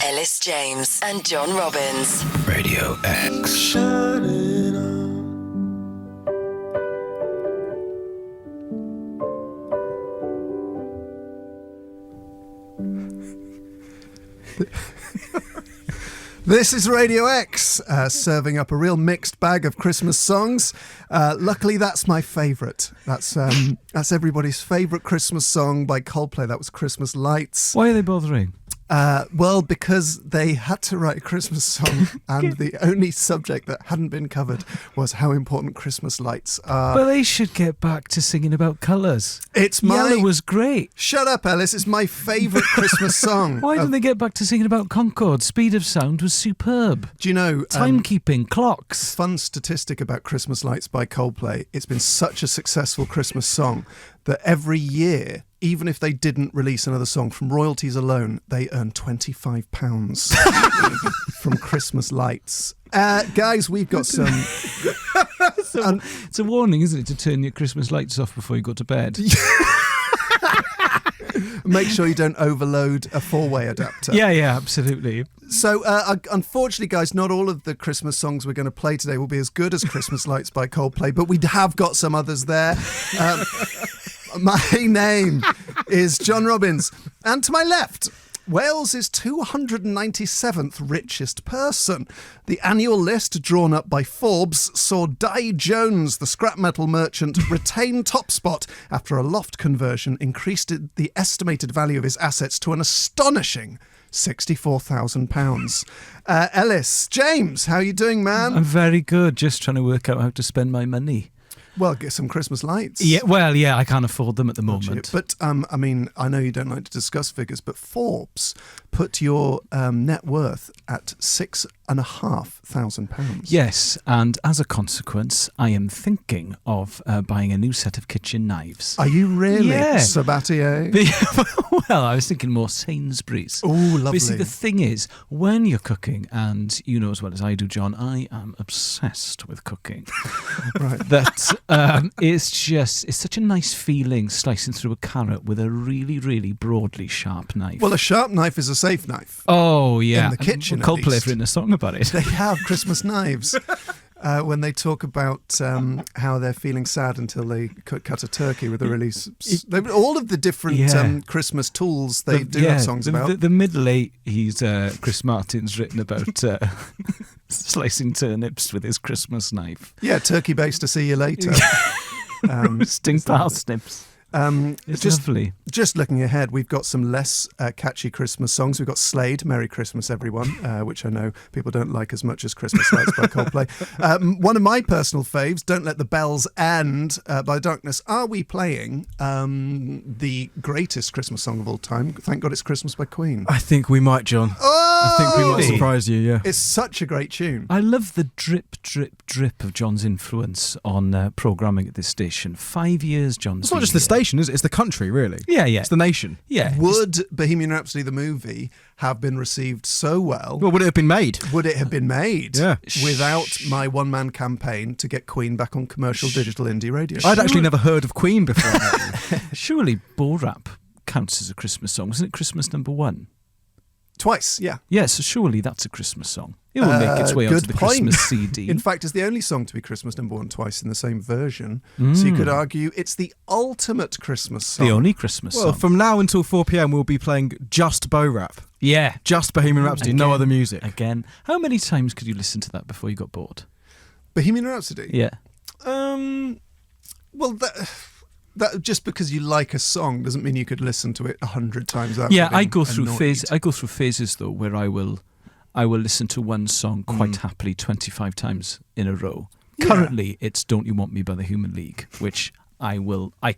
Elis James and John Robbins. Radio X. Shut it on. This is Radio X, serving up a real mixed bag of Christmas songs. Luckily, that's my favourite. That's everybody's favourite Christmas song by Coldplay. That was Christmas Lights. Why are they bothering? Well, because they had to write a Christmas song, and the only subject that hadn't been covered was how important Christmas lights are. But they should get back to singing about colours. Yellow was great. Shut up, Ellis. It's my favourite Christmas song. Why don't they get back to singing about Concorde? Speed of sound was superb. Do you know... Timekeeping, clocks. Fun statistic about Christmas Lights by Coldplay. It's been such a successful Christmas song that every year, even if they didn't release another song, from royalties alone, they earn £25 from Christmas Lights. Guys, we've got some... It's a warning, isn't it, to turn your Christmas lights off before you go to bed? Make sure you don't overload a four-way adapter. Yeah, absolutely. So, unfortunately, guys, not all of the Christmas songs we're going to play today will be as good as Christmas Lights by Coldplay, but we have got some others there. My name is John Robbins, and to my left, Wales' 297th richest person. The annual list drawn up by Forbes saw Di Jones, the scrap metal merchant, retain top spot after a loft conversion increased the estimated value of his assets to an astonishing £64,000. Elis, James, how are you doing, man? I'm very good, just trying to work out how to spend my money. Well, get some Christmas lights. Yeah, I can't afford them at the moment. But, I know you don't like to discuss figures, but Forbes put your net worth at £6,500. Yes, and as a consequence, I am thinking of buying a new set of kitchen knives. Are you really? Yeah. Sabatier? Well, I was thinking more Sainsbury's. Oh, lovely. But you see, the thing is, when you're cooking, and you know as well as I do, John, I am obsessed with cooking. Right. That it's such a nice feeling slicing through a carrot with a really, really broadly sharp knife. Well, a sharp knife is a safe knife. Oh, yeah. In the kitchen, at Coldplay least. have written a song about it. They have Christmas knives. When they talk about how they're feeling sad until they cut a turkey with a really... all of the different Christmas tools they have songs about. The middle 80s Chris Martin's written about slicing turnips with his Christmas knife. Yeah, turkey based to see you later. Roasting parsnips. It's lovely. Just looking ahead, we've got some less catchy Christmas songs. We've got Slade, Merry Christmas Everyone, which I know people don't like as much as Christmas Lights by Coldplay. One of my personal faves, Don't Let the Bells End by Darkness. Are we playing the greatest Christmas song of all time? Thank God It's Christmas by Queen. I think we might, John. Oh! I think we might surprise you, yeah. It's such a great tune. I love the drip, drip, drip of John's influence on programming at this station. 5 years, John's It's not just the station, is it? It's the country, really. Yeah. It's the nation. Yeah. Would Bohemian Rhapsody the movie have been received so well? Well, would it have been made? Would it have been made Yeah. without my one-man campaign to get Queen back on commercial digital indie radio? I'd actually never heard of Queen before. Surely Bo Rap counts as a Christmas song. Wasn't it Christmas number 1? Twice, yeah. Yeah, so surely that's a Christmas song. It will make its way onto the Christmas CD. In fact, it's the only song to be Christmas number 1 twice in the same version. So you could argue it's the ultimate Christmas song. The only Christmas Well, song. from now until 4 p.m, we'll be playing just Bo Rap. Yeah. Just Bohemian Rhapsody, no other music. Again. How many times could you listen to that before you got bored? Bohemian Rhapsody? Yeah. Well, that just because you like a song doesn't mean you could listen to it 100 times. I go through phases though where I will listen to one song quite happily 25 times in a row. Yeah. Currently, it's "Don't You Want Me" by the Human League, which I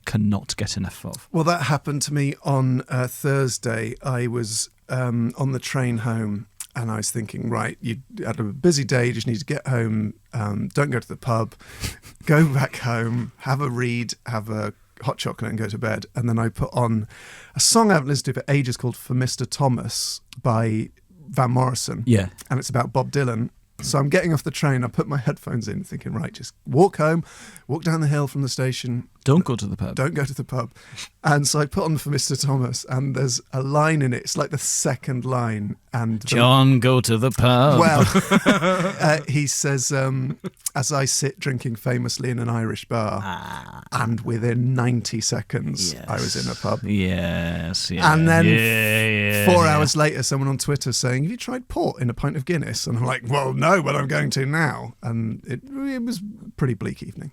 cannot get enough of. Well, that happened to me on Thursday. I was on the train home. And I was thinking, right, you had a busy day, you just need to get home, don't go to the pub, go back home, have a read, have a hot chocolate and go to bed. And then I put on a song I haven't listened to for ages called For Mr. Thomas by Van Morrison. Yeah. And it's about Bob Dylan. So I'm getting off the train, I put my headphones in thinking, right, just walk home, walk down the hill from the station, Don't go to the pub. Don't go to the pub. And so I put on For Mr. Thomas, and there's a line in it. It's like the second line. And John, go to the pub. well, he says, as I sit drinking famously in an Irish bar, and within 90 seconds, I was in a pub. Yes. And then 4 hours later, someone on Twitter saying, have you tried port in a pint of Guinness? And I'm like, well, no, but I'm going to now. And it was a pretty bleak evening.